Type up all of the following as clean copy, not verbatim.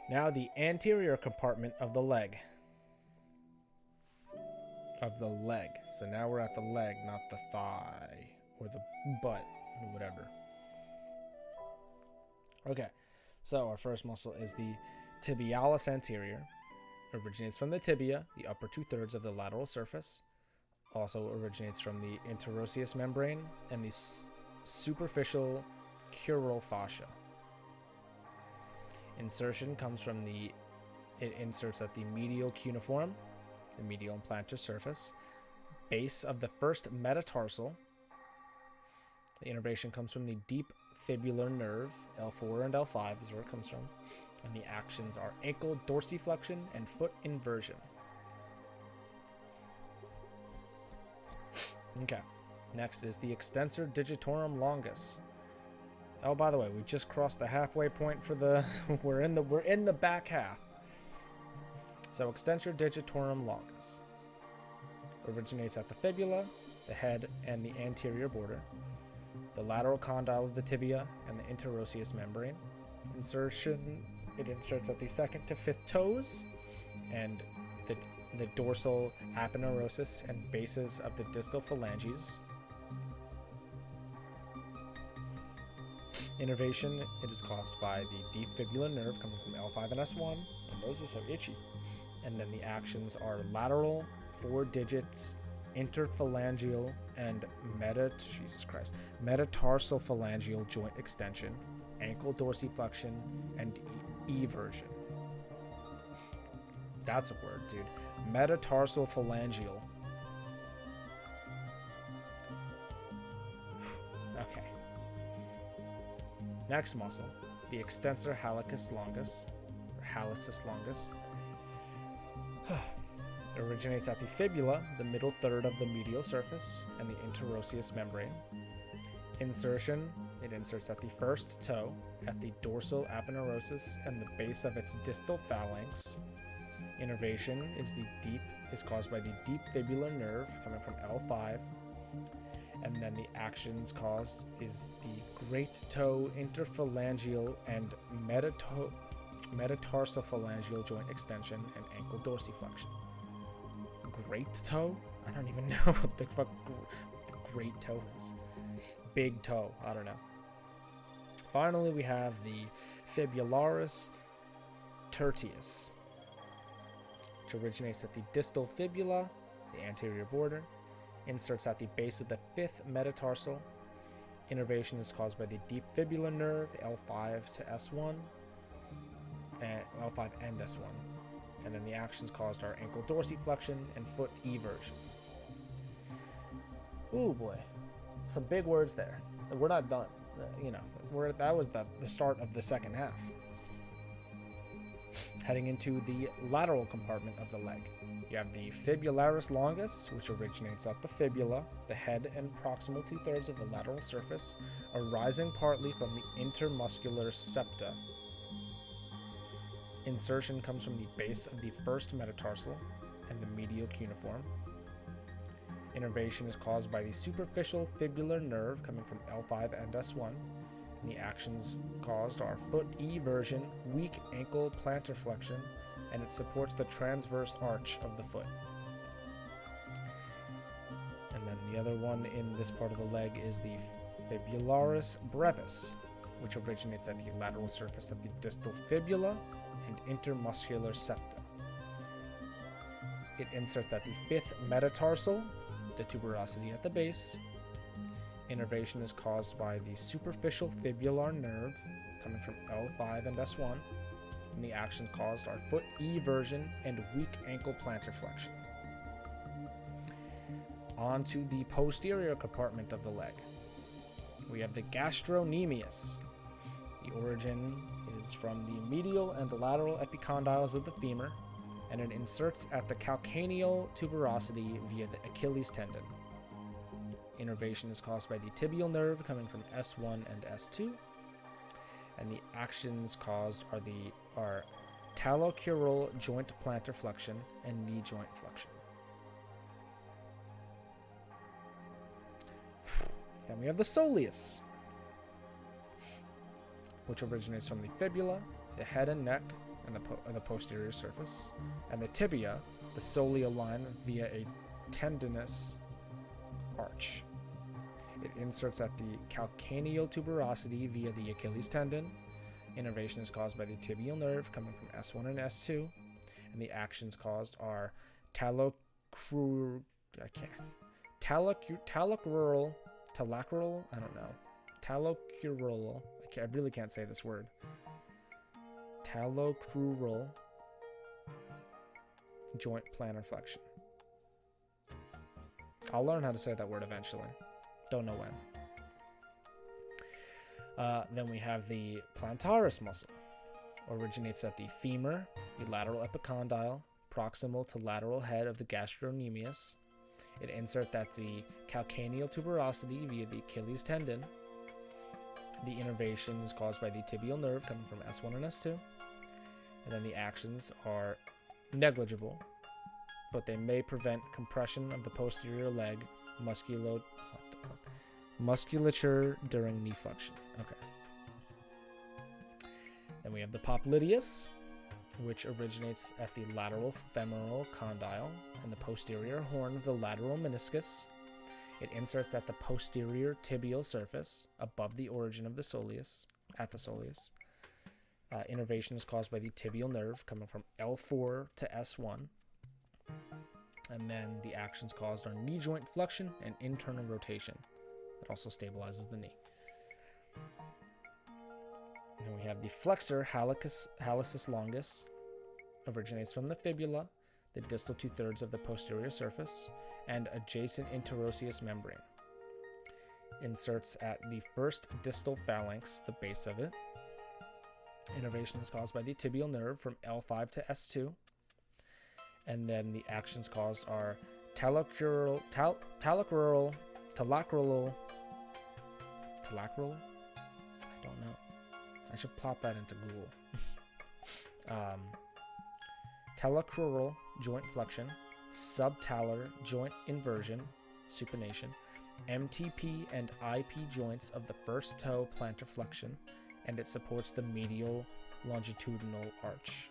Now the anterior compartment of the leg. So now we're at the leg, not the thigh or the butt or whatever. Okay, so our first muscle is the tibialis anterior. Originates from the tibia, the upper 2/3 of the lateral surface. Also originates from the interosseous membrane and the superficial crural fascia. Insertion comes from it inserts at the medial cuneiform, the medial and plantar surface, base of the first metatarsal. The innervation comes from the deep fibular nerve, L4 and L5 is where it comes from. And the actions are ankle dorsiflexion and foot inversion. Okay, next is the extensor digitorum longus. Oh, by the way, we just crossed the halfway point for the we're in the back half. So extensor digitorum longus originates at the fibula, the head, and the anterior border, the lateral condyle of the tibia, and the interosseous membrane. Insertion, it inserts at the 2nd to 5th toes, and the dorsal aponeurosis and bases of the distal phalanges. Innervation, it is caused by the deep fibular nerve coming from L5 and S1. My nose is so itchy. And then the actions are lateral, 4 digits, interphalangeal, and metatarsal phalangeal joint extension, ankle dorsiflexion, and eversion. That's a word, dude. Metatarsal phalangeal. Okay. Next muscle, the extensor hallucis longus, or hallucis longus. It originates at the fibula, the middle third of the medial surface, and the interosseous membrane. Insertion, it inserts at the first toe, at the dorsal aponeurosis and the base of its distal phalanx. Innervation is caused by the deep fibular nerve coming from L5, and then the actions caused is the great toe interphalangeal and metatarsophalangeal joint extension and ankle dorsiflexion. Great toe? I don't even know what the fuck the great toe is. Big toe, I don't know. Finally, we have the fibularis tertius, which originates at the distal fibula, the anterior border, inserts at the base of the 5th metatarsal. Innervation is caused by the deep fibular nerve, L5 to S1, and L5 and S1. And then the actions caused are ankle dorsiflexion and foot eversion. Ooh boy, some big words there. We're not done. That was the start of the second half. Heading into the lateral compartment of the leg. You have the fibularis longus, which originates at the fibula, the head and proximal 2/3 of the lateral surface, arising partly from the intermuscular septa. Insertion comes from the base of the first metatarsal and the medial cuneiform. Innervation is caused by the superficial fibular nerve coming from L5 and S1. And the actions caused are foot eversion, weak ankle plantar flexion, and it supports the transverse arch of the foot. And then the other one in this part of the leg is the fibularis brevis, which originates at the lateral surface of the distal fibula and intermuscular septa. It inserts at the 5th metatarsal, the tuberosity at the base. Innervation is caused by the superficial fibular nerve coming from L5 and S1, and the actions caused are foot eversion and weak ankle plantar flexion. On to the posterior compartment of the leg. We have the gastrocnemius. The origin is from the medial and lateral epicondyles of the femur, and it inserts at the calcaneal tuberosity via the Achilles tendon. Innervation is caused by the tibial nerve coming from S1 and S2, and the actions caused are talocrural joint plantar flexion and knee joint flexion. Then we have the soleus, which originates from the fibula, the head and neck, and the posterior surface, and the tibia, the soleal line, via a tendinous arch. It inserts at the calcaneal tuberosity via the Achilles tendon. Innervation is caused by the tibial nerve coming from S1 and S2, and the actions caused are talocrural, I don't know, talocrural, I really can't say this word, talocrural joint plantar flexion. I'll learn how to say that word eventually. Don't know when. Then we have the plantaris muscle. Originates at the femur, the lateral epicondyle, proximal to lateral head of the gastrocnemius. It inserts at the calcaneal tuberosity via the Achilles tendon. The innervation is caused by the tibial nerve coming from S1 and S2. And then the actions are negligible, but they may prevent compression of the posterior leg musculature during knee flexion. Okay. Then we have the popliteus, which originates at the lateral femoral condyle and the posterior horn of the lateral meniscus. It inserts at the posterior tibial surface above the origin of the soleus, at the soleus. Innervation is caused by the tibial nerve coming from L4 to S1. And then the actions caused are knee joint flexion and internal rotation. It also stabilizes the knee. Then we have the flexor hallucis longus. Originates from the fibula, the distal 2/3 of the posterior surface, and adjacent interosseous membrane. Inserts at the first distal phalanx, the base of it. Innervation is caused by the tibial nerve from L5 to S2. And then the actions caused are talocrural, I don't know. I should plop that into Google. Talocrural joint flexion, subtalar joint inversion, supination, MTP and IP joints of the first toe plantar flexion, and it supports the medial longitudinal arch.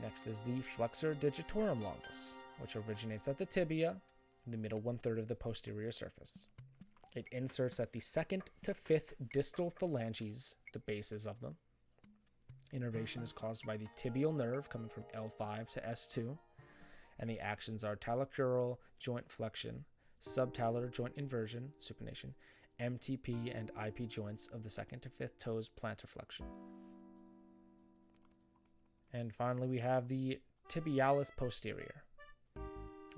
Next is the flexor digitorum longus, which originates at the tibia, in the middle 1/3 of the posterior surface. It inserts at the 2nd to 5th distal phalanges, the bases of them. Innervation is caused by the tibial nerve coming from L5 to S2, and the actions are talocrural joint flexion, subtalar joint inversion, supination, MTP and IP joints of the 2nd to 5th toes plantar flexion. And finally, we have the tibialis posterior,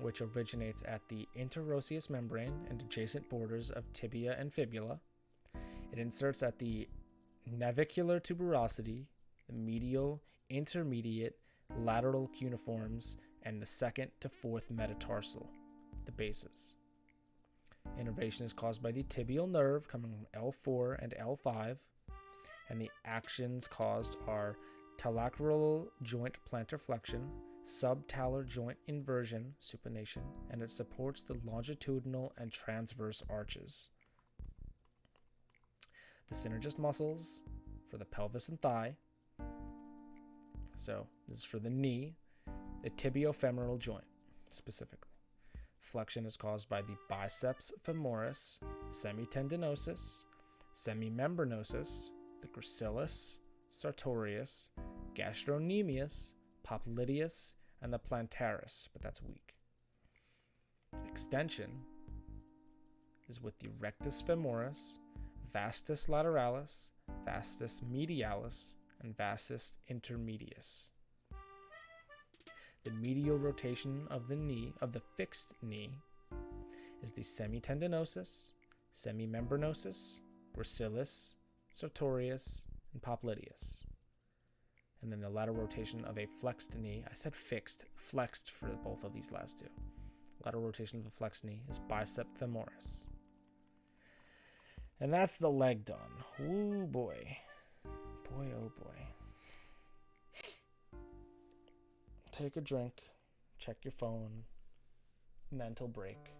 which originates at the interosseous membrane and adjacent borders of tibia and fibula. It inserts at the navicular tuberosity, the medial, intermediate, lateral cuneiforms, and the 2nd to 4th metatarsal, the bases. Innervation is caused by the tibial nerve coming from L4 and L5, and the actions caused are talocrural joint plantar flexion, subtalar joint inversion, supination, and it supports the longitudinal and transverse arches. The synergist muscles for the pelvis and thigh. So this is for the knee, the tibiofemoral joint specifically. Flexion is caused by the biceps femoris, semitendinosus, semimembranosus, the gracilis, sartorius, gastrocnemius, popliteus, and the plantaris, but that's weak. Extension is with the rectus femoris, vastus lateralis, vastus medialis, and vastus intermedius. The medial rotation of the knee, of the fixed knee, is the semitendinosus, semimembranosus, gracilis, sartorius, and popliteus. And then the lateral rotation of a flexed knee, I said fixed, flexed for both of these last two. Lateral rotation of a flexed knee is bicep femoris. And that's the leg done. Ooh boy. Boy, oh boy. Take a drink, check your phone, mental break.